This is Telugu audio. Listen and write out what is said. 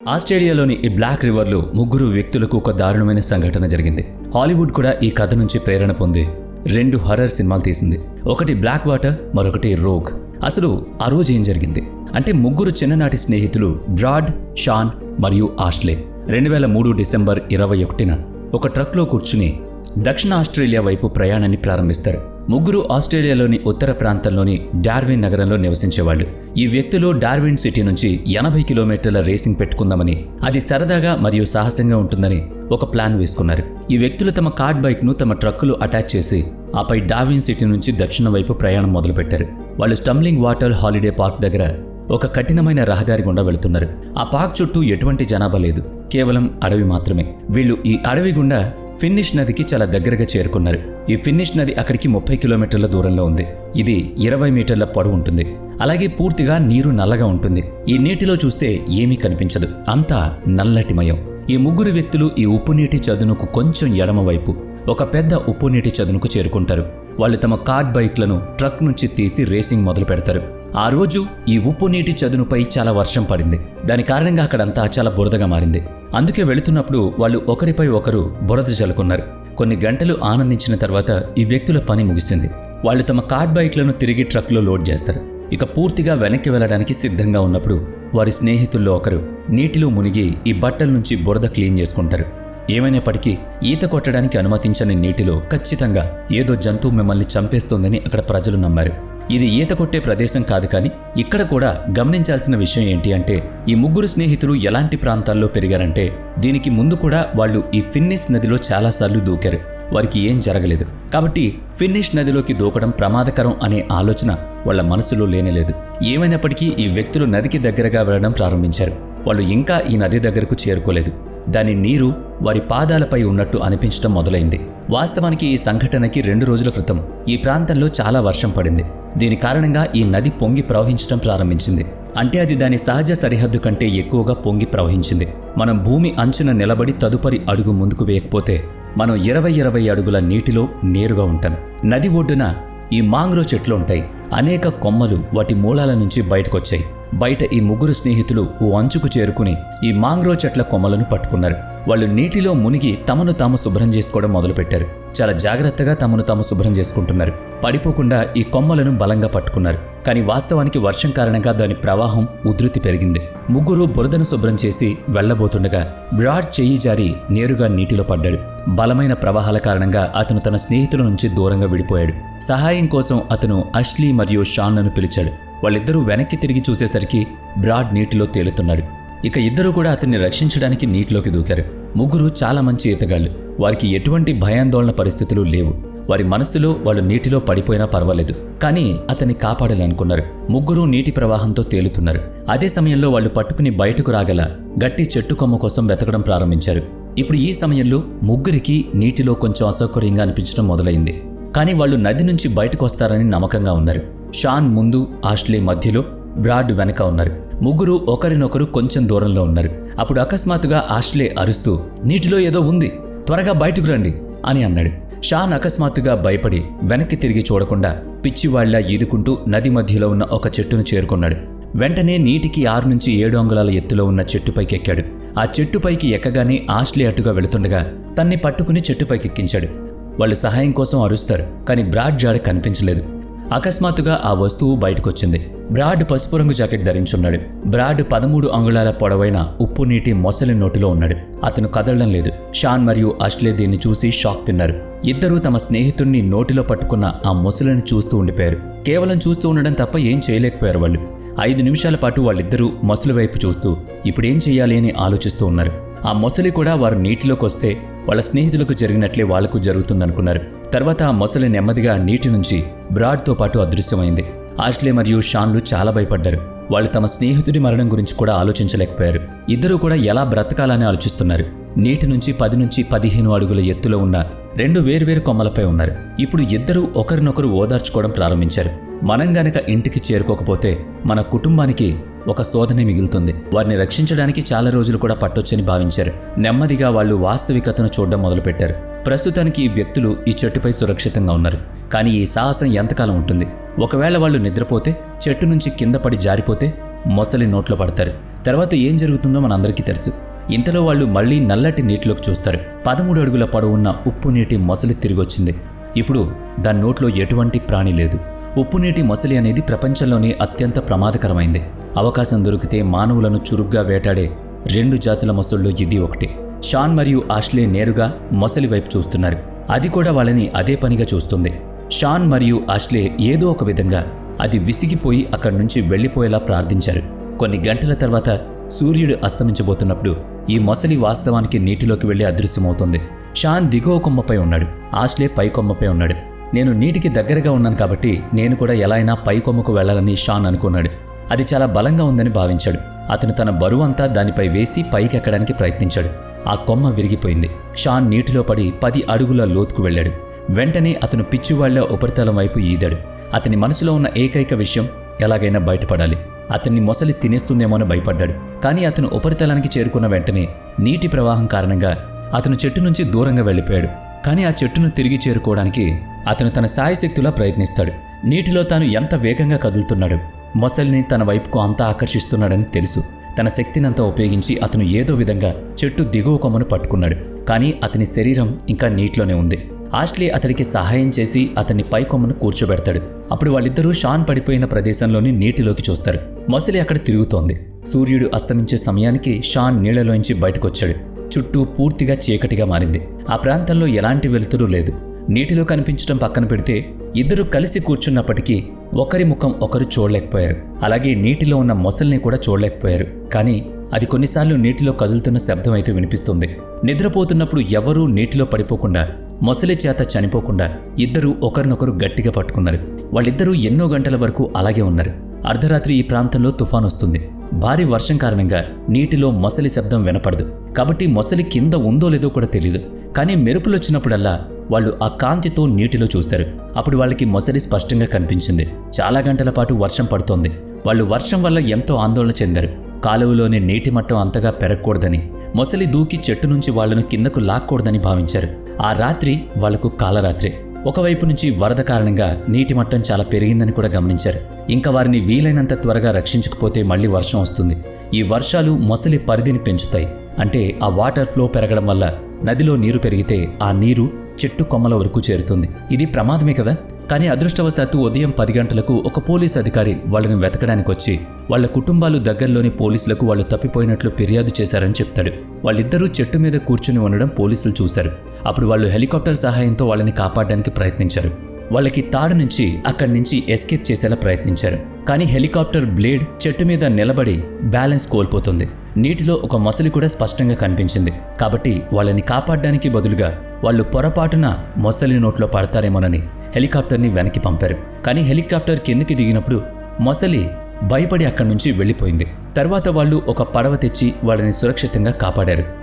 ఆస్ట్రేలియాలోని ఈ బ్లాక్ రివర్లో ముగ్గురు వ్యక్తులకు ఒక దారుణమైన సంఘటన జరిగింది. హాలీవుడ్ కూడా ఈ కథ నుంచి ప్రేరణ పొంది 2 హర్రర్ సినిమాలు తీసింది. ఒకటి బ్లాక్ వాటర్, మరొకటి రోగ్. అసలు ఆ రోజు ఏం జరిగింది అంటే, ముగ్గురు చిన్ననాటి స్నేహితులు బ్రాడ్, షాన్ మరియు ఆష్లే 2003 డిసెంబర్ 21న ఒక ట్రక్లో కూర్చుని దక్షిణ ఆస్ట్రేలియా వైపు ప్రయాణాన్ని ప్రారంభిస్తారు. ముగ్గురు ఆస్ట్రేలియాలోని ఉత్తర ప్రాంతంలోని డార్విన్ నగరంలో నివసించేవాళ్ళు. ఈ వ్యక్తులు డార్విన్ సిటీ నుంచి 80 కిలోమీటర్ల రేసింగ్ పెట్టుకుందామని, అది సరదాగా మరియు సాహసంగా ఉంటుందని ఒక ప్లాన్ వేసుకున్నారు. ఈ వ్యక్తులు తమ కార్డ్ బైక్ను తమ ట్రక్కులు అటాచ్ చేసి ఆపై డార్విన్ సిటీ నుంచి దక్షిణ వైపు ప్రయాణం మొదలుపెట్టారు. వాళ్ళు స్టంబ్లింగ్ వాటర్ హాలిడే పార్క్ దగ్గర ఒక కఠినమైన రహదారి గుండా వెళుతున్నారు. ఆ పార్క్ చుట్టూ ఎటువంటి జనాభా లేదు, కేవలం అడవి మాత్రమే. వీళ్ళు ఈ అడవి గుండా ఫిన్నిష్ నదికి చాలా దగ్గరగా చేరుకున్నారు. ఈ ఫిన్నిష్ నది అక్కడికి 30 కిలోమీటర్ల దూరంలో ఉంది. ఇది 20 మీటర్ల పొడవు ఉంటుంది. అలాగే పూర్తిగా నీరు నల్లగా ఉంటుంది. ఈ నీటిలో చూస్తే ఏమీ కనిపించదు, అంతా నల్లటిమయం. ఈ ముగ్గురు వ్యక్తులు ఈ ఉప్పు నీటి చదునుకు కొంచెం ఎడమవైపు ఒక పెద్ద ఉప్పు నీటి చదునుకు చేరుకుంటారు. వాళ్ళు తమ కార్డ్ బైక్లను ట్రక్ నుంచి తీసి రేసింగ్ మొదలు పెడతారు. ఆ రోజు ఈ ఉప్పు నీటి చదునుపై చాలా వర్షం పడింది. దాని కారణంగా అక్కడంతా చాలా బురదగా మారింది. అందుకే వెళుతున్నప్పుడు వాళ్ళు ఒకరిపై ఒకరు బురద చల్లుకున్నారు. కొన్ని గంటలు ఆనందించిన తర్వాత ఈ వ్యక్తుల పని ముగిసింది. వాళ్ళు తమ కార్డ్ బైక్లను తిరిగి ట్రక్లో లోడ్ చేస్తారు. ఇక పూర్తిగా వెనక్కి వెళ్లడానికి సిద్ధంగా ఉన్నప్పుడు వారి స్నేహితుల్లో ఒకరు నీటిలో మునిగి ఈ బట్టల నుంచి బురద క్లీన్ చేసుకుంటారు. ఏమైనప్పటికీ ఈత కొట్టడానికి అనుమతించని నీటిలో ఖచ్చితంగా ఏదో జంతువు మిమ్మల్ని చంపేస్తోందని అక్కడ ప్రజలు నమ్మారు. ఇది ఈత కొట్టే ప్రదేశం కాదు, కానీ ఇక్కడ కూడా గమనించాల్సిన విషయం ఏంటి అంటే, ఈ ముగ్గురు స్నేహితులు ఎలాంటి ప్రాంతాల్లో పెరిగారంటే, దీనికి ముందు కూడా వాళ్ళు ఈ ఫిన్నిష్ నదిలో చాలాసార్లు దూకారు. వారికి ఏం జరగలేదు. కాబట్టి ఫిన్నిష్ నదిలోకి దూకడం ప్రమాదకరం అనే ఆలోచన వాళ్ళ మనసులో లేనేలేదు. ఏమైనప్పటికీ ఈ వ్యక్తులు నదికి దగ్గరగా వెళ్లడం ప్రారంభించారు. వాళ్ళు ఇంకా ఈ నది దగ్గరకు చేరుకోలేదు. దాని నీరు వారి పాదాలపై ఉన్నట్టు అనిపించడం మొదలైంది. వాస్తవానికి ఈ సంఘటనకి 2 రోజుల క్రితం ఈ ప్రాంతంలో చాలా వర్షం పడింది. దీని కారణంగా ఈ నది పొంగి ప్రవహించడం ప్రారంభించింది. అంటే అది దాని సహజ సరిహద్దు కంటే ఎక్కువగా పొంగి ప్రవహించింది. మనం భూమి అంచున నిలబడి తదుపరి అడుగు ముందుకు వేయకపోతే మనం 20 అడుగుల నీటిలో నేరుగా ఉంటాం. నది ఒడ్డున ఈ మాంగ్రో చెట్లు ఉంటాయి. అనేక కొమ్మలు వాటి మూలాల నుంచి బయటకొచ్చాయి. బయట ఈ ముగ్గురు స్నేహితులు ఓ అంచుకు చేరుకుని ఈ మాంగ్రో చెట్ల కొమ్మలను పట్టుకున్నారు. వాళ్ళు నీటిలో మునిగి తమను తాము శుభ్రం చేసుకోవడం మొదలుపెట్టారు. చాలా జాగ్రత్తగా తమను తాము శుభ్రం చేసుకుంటున్నారు. పడిపోకుండా ఈ కొమ్మలను బలంగా పట్టుకున్నారు. కానీ వాస్తవానికి వర్షం కారణంగా దాని ప్రవాహం ఉధృతి పెరిగింది. ముగ్గురు బురదను శుభ్రం చేసి వెళ్లబోతుండగా బ్రాడ్ చెయ్యి జారి నేరుగా నీటిలో పడ్డాడు. బలమైన ప్రవాహాల కారణంగా అతను తన స్నేహితుల నుంచి దూరంగా విడిపోయాడు. సహాయం కోసం అతను అష్లీ మరియు షాన్లను పిలిచాడు. వాళ్ళిద్దరూ వెనక్కి తిరిగి చూసేసరికి బ్రాడ్ నీటిలో తేలుతున్నాడు. ఇక ఇద్దరు కూడా అతన్ని రక్షించడానికి నీటిలోకి దూకారు. ముగ్గురు చాలా మంచి ఈతగాళ్లు. వారికి ఎటువంటి భయాందోళన పరిస్థితులు లేవు. వారి మనస్సులో వాళ్ళు నీటిలో పడిపోయినా పర్వాలేదు, కానీ అతన్ని కాపాడాలనుకున్నారు. ముగ్గురు నీటి ప్రవాహంతో తేలుతున్నారు. అదే సమయంలో వాళ్ళు పట్టుకుని బయటకు రాగల గట్టి చెట్టు కొమ్మ కోసం వెతకడం ప్రారంభించారు. ఇప్పుడు ఈ సమయంలో ముగ్గురికి నీటిలో కొంచెం అసౌకర్యంగా అనిపించడం మొదలైంది. కానీ వాళ్ళు నది నుంచి బయటకు వస్తారని నమ్మకంగా ఉన్నారు. షాన్ ముందు, ఆష్లే మధ్యలో, బ్రాడ్ వెనక ఉన్నారు. ముగ్గురు ఒకరినొకరు కొంచెం దూరంలో ఉన్నారు. అప్పుడు అకస్మాత్తుగా ఆష్లే అరుస్తూ, నీటిలో ఏదో ఉంది, త్వరగా బయటకు రండి అని అన్నాడు. షాన్ అకస్మాత్తుగా భయపడి వెనక్కి తిరిగి చూడకుండా పిచ్చివాళ్ల ఈదుకుంటూ నది మధ్యలో ఉన్న ఒక చెట్టును చేరుకున్నాడు. వెంటనే నీటికి 6 నుంచి 7 అంగుళాల ఎత్తులో ఉన్న చెట్టుపైకి ఎక్కాడు. ఆ చెట్టుపైకి ఎక్కగానే ఆష్లే అటుగా వెళుతుండగా తన్ని పట్టుకుని చెట్టుపైకి ఎక్కించాడు. వాళ్ళు సహాయం కోసం అరుస్తారు, కానీ బ్రాడ్ జాడ కనిపించలేదు. అకస్మాత్తుగా ఆ వస్తువు బయటకొచ్చింది. బ్రాడ్ పసుపు రంగు జాకెట్ ధరించున్నాడు. బ్రాడ్ 13 అంగుళాల పొడవైన ఉప్పు నీటి మొసలి నోటిలో ఉన్నాడు. అతను కదలడం లేదు. షాన్ మరియు అష్లే దీన్ని చూసి షాక్ తిన్నారు. ఇద్దరూ తమ స్నేహితుడిని నోటిలో పట్టుకున్న ఆ మొసలిని చూస్తూ ఉండిపోయారు. కేవలం చూస్తూ ఉండడం తప్ప ఏం చేయలేకపోయారు వాళ్ళు. 5 నిమిషాల పాటు వాళ్ళిద్దరూ మొసలి వైపు చూస్తూ ఇప్పుడేం చెయ్యాలి అని ఆలోచిస్తూ ఉన్నారు. ఆ మొసలి కూడా వారు నీటిలోకి వస్తే వాళ్ళ స్నేహితులకు జరిగినట్లే వాళ్లకు జరుగుతుందనుకున్నారు. తర్వాత ఆ మొసలి నెమ్మదిగా నీటి నుంచి బ్రాడ్తో పాటు అదృశ్యమైంది. ఆష్లే మరియు షాన్లు చాలా భయపడ్డారు. వాళ్ళు తమ స్నేహితుడి మరణం గురించి కూడా ఆలోచించలేకపోయారు. ఇద్దరూ కూడా ఎలా బ్రతకాలని ఆలోచిస్తున్నారు. నీటి నుంచి 10 నుంచి 15 అడుగుల ఎత్తులో ఉన్న 2 వేర్వేరు కొమ్మలపై ఉన్నారు. ఇప్పుడు ఇద్దరూ ఒకరినొకరు ఓదార్చుకోవడం ప్రారంభించారు. మనం గనక ఇంటికి చేరుకోకపోతే మన కుటుంబానికి ఒక శోధనే మిగులుతుంది. వారిని రక్షించడానికి చాలా రోజులు కూడా పట్టొచ్చని భావించారు. నెమ్మదిగా వాళ్ళు వాస్తవికతను చూడడం మొదలుపెట్టారు. ప్రస్తుతానికి ఈ వ్యక్తులు ఈ చెట్టుపై సురక్షితంగా ఉన్నారు. కానీ ఈ సాహసం ఎంతకాలం ఉంటుంది? ఒకవేళ వాళ్ళు నిద్రపోతే, చెట్టు నుంచి కింద పడి జారిపోతే మొసలి నోట్లో పడతారు. తర్వాత ఏం జరుగుతుందో మనందరికీ తెలుసు. ఇంతలో వాళ్ళు మళ్లీ నల్లటి నీటిలోకి చూస్తారు. 13 అడుగుల పొడవున్న ఉప్పు నీటి మొసలి తిరిగొచ్చింది. ఇప్పుడు దాని నోట్లో ఎటువంటి ప్రాణి లేదు. ఉప్పు నీటి మొసలి అనేది ప్రపంచంలోనే అత్యంత ప్రమాదకరమైంది. అవకాశం దొరికితే మానవులను చురుగ్గా వేటాడే 2 జాతుల మొసళ్ళు ఇది ఒకటి. షాన్ మరియు ఆష్లే నేరుగా మొసలి వైపు చూస్తున్నారు. అది కూడా వాళ్ళని అదే పనిగా చూస్తుంది. షాన్ మరియు ఆష్లే ఏదో ఒక విధంగా అది విసిగిపోయి అక్కడి నుంచి వెళ్లిపోయేలా ప్రార్థించారు. కొన్ని గంటల తర్వాత సూర్యుడు అస్తమించబోతున్నప్పుడు ఈ మొసలి వాస్తవానికి నీటిలోకి వెళ్లి అదృశ్యమవుతుంది. షాన్ దిగువ కొమ్మపై ఉన్నాడు, ఆష్లే పై కొమ్మపై ఉన్నాడు. నేను నీటికి దగ్గరగా ఉన్నాను కాబట్టి నేను కూడా ఎలా అయినా పై కొమ్మకు వెళ్లాలని షాన్ అనుకున్నాడు. అది చాలా బలంగా ఉందని భావించాడు. అతను తన బరువంతా దానిపై వేసి పైకెక్కడానికి ప్రయత్నించాడు. ఆ కొమ్మ విరిగిపోయింది. షాన్ నీటిలో పడి 10 అడుగుల లోతుకు వెళ్ళాడు. వెంటనే అతను పిచ్చివాళ్ల ఉపరితలం వైపు ఈదాడు. అతని మనసులో ఉన్న ఏకైక విషయం ఎలాగైనా బయటపడాలి. అతన్ని మొసలి తినేస్తుందేమోని భయపడ్డాడు. కానీ అతను ఉపరితలానికి చేరుకున్న వెంటనే నీటి ప్రవాహం కారణంగా అతను చెట్టు నుంచి దూరంగా వెళ్ళిపోయాడు. కానీ ఆ చెట్టును తిరిగి చేరుకోవడానికి అతను తన శాయశక్తులా ప్రయత్నిస్తాడు. నీటిలో తాను ఎంత వేగంగా కదులుతున్నాడు, మొసలిని తన వైపుకు అంతా ఆకర్షిస్తున్నాడని తెలుసు. తన శక్తినంతా ఉపయోగించి అతను ఏదో విధంగా చెట్టు దిగువ కొమ్మను పట్టుకున్నాడు. కానీ అతని శరీరం ఇంకా నీటిలోనే ఉంది. ఆష్లీ అతడికి సహాయం చేసి అతన్ని పై కొమ్మను కూర్చోబెడతాడు. అప్పుడు వాళ్ళిద్దరూ షాన్ పడిపోయిన ప్రదేశంలోని నీటిలోకి చూస్తారు. మొసలి అక్కడ తిరుగుతోంది. సూర్యుడు అస్తమించే సమయానికి షాన్ నీళ్లలోంచి బయటకొచ్చాడు. చుట్టూ పూర్తిగా చీకటిగా మారింది. ఆ ప్రాంతంలో ఎలాంటి వెలుతురు లేదు. నీటిలో కనిపించడం పక్కన పెడితే ఇద్దరు కలిసి కూర్చున్నప్పటికీ ఒకరి ముఖం ఒకరు చూడలేకపోయారు. అలాగే నీటిలో ఉన్న మొసలిని కూడా చూడలేకపోయారు. కానీ అది కొన్నిసార్లు నీటిలో కదులుతున్న శబ్దం అయితే వినిపిస్తుంది. నిద్రపోతున్నప్పుడు ఎవరూ నీటిలో పడిపోకుండా, మొసలి చేత చనిపోకుండా ఇద్దరూ ఒకరినొకరు గట్టిగా పట్టుకున్నారు. వాళ్ళిద్దరూ ఎన్నో గంటల వరకు అలాగే ఉన్నారు. అర్ధరాత్రి ఈ ప్రాంతంలో తుఫాన్ వస్తుంది. భారీ వర్షం కారణంగా నీటిలో మొసలి శబ్దం వినపడదు. కాబట్టి మొసలి కింద ఉందో లేదో కూడా తెలియదు. కానీ మెరుపులు వచ్చినప్పుడల్లా వాళ్ళు ఆ కాంతితో నీటిలో చూశారు. అప్పుడు వాళ్ళకి మొసలి స్పష్టంగా కనిపించింది. చాలా గంటల పాటు వర్షం పడుతోంది. వాళ్ళు వర్షం వల్ల ఎంతో ఆందోళన చెందారు. కాలువలోని నీటి మట్టం అంతగా పెరగకూడదని, మొసలి దూకి చెట్టు నుంచి వాళ్లను కిందకు లాక్కూడదని భావించారు. ఆ రాత్రి వాళ్లకు కాలరాత్రి. ఒకవైపు నుంచి వరద కారణంగా నీటి మట్టం చాలా పెరిగిందని కూడా గమనించారు. ఇంకా వారిని వీలైనంత త్వరగా రక్షించకపోతే మళ్లీ వర్షం వస్తుంది. ఈ వర్షాలు మొసలి పరిధిని పెంచుతాయి. అంటే ఆ వాటర్ ఫ్లో పెరగడం వల్ల నదిలో నీరు పెరిగితే ఆ నీరు చెట్టు కొమ్మల వరకు చేరుతుంది. ఇది ప్రమాదమే కదా. కానీ అదృష్టవశాత్తు ఉదయం 10 గంటలకు ఒక పోలీస్ అధికారి వాళ్ళని వెతకడానికి వచ్చి వాళ్ళ కుటుంబాలు దగ్గరలోని పోలీసులకు వాళ్ళు తప్పిపోయినట్లు ఫిర్యాదు చేశారని చెప్తాడు. వాళ్ళిద్దరూ చెట్టు మీద కూర్చుని ఉండడం పోలీసులు చూశారు. అప్పుడు వాళ్ళు హెలికాప్టర్ సహాయంతో వాళ్ళని కాపాడడానికి ప్రయత్నించారు. వాళ్ళకి తాడు నుంచి అక్కడి నుంచి ఎస్కేప్ చేసేలా ప్రయత్నించారు. కానీ హెలికాప్టర్ బ్లేడ్ చెట్టు మీద నిలబడి బ్యాలెన్స్ కోల్పోతుంది. నీటిలో ఒక మొసలి కూడా స్పష్టంగా కనిపించింది. కాబట్టి వాళ్ళని కాపాడడానికి బదులుగా వాళ్ళు పొరపాటున మొసలి నోట్లో పడతారేమోనని హెలికాప్టర్ని వెనక్కి పంపారు. కానీ హెలికాప్టర్ కిందకి దిగినప్పుడు మొసలి భయపడి అక్కడి నుంచి వెళ్ళిపోయింది. తర్వాత వాళ్ళు ఒక పడవ తెచ్చి వాళ్ళని సురక్షితంగా కాపాడారు.